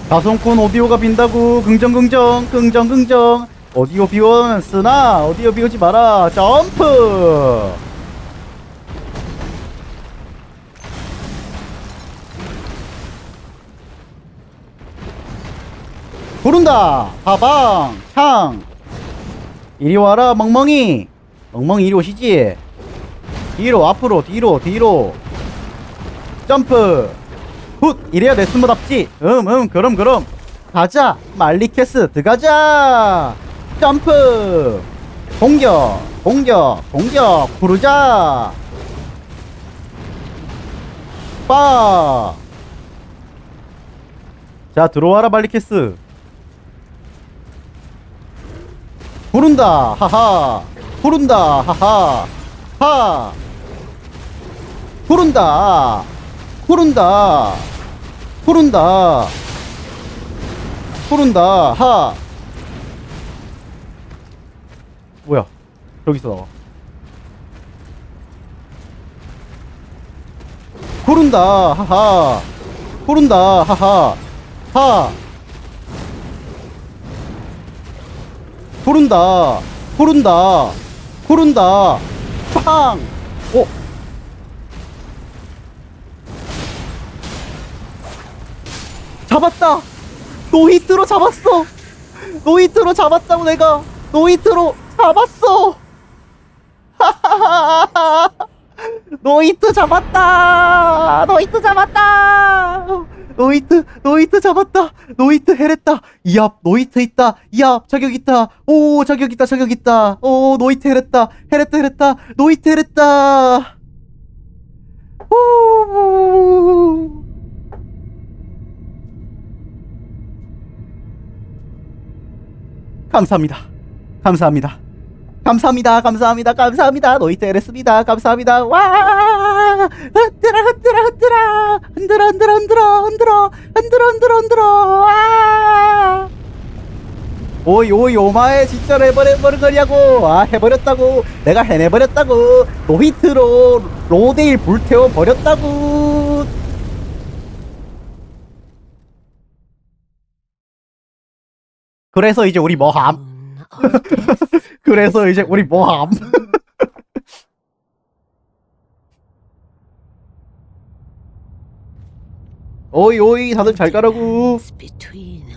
가성꾼 오디오가 빈다고. 긍정 오디오 비워는 쓰나 오디오 비우지 마라. 점프. 부른다. 하방 창 이리 와라. 멍멍이 이리 오시지. 뒤로 앞으로 뒤로 점프 훗. 이래야 내 스모답지. 그럼 가자. 말리캐스 들어가자. 점프 공격 부르자. 빠. 자 들어와라 말리캐스. 부른다. 하하 부른다. 하하 하 부른다. 하. 뭐야 저기서 나와. 부른다. 하하 부른다. 하하 하 부른다. 빵. 오. 잡았다. 노히트로 잡았어. 노히트로 잡았다고. 내가 노히트로 잡았어. 노히트 잡았다. 노히트 잡았다. 노히트 해냈다. 이압 노히트 있다. 이압 자격 있다. 오 자격 있다. 오 노히트 해냈다. 노히트 해냈다. 오. 감사합니다. 노이트 해냈습니다. 감사합니다. 와 흔들어. 와 오이 오마에 진짜 해버린 거냐고. 아 해버렸다고. 내가 해내버렸다고. 노히트로 로데일 불태워 버렸다고. 그래서 이제 우리 뭐함? 오이 다들 잘 가라고. between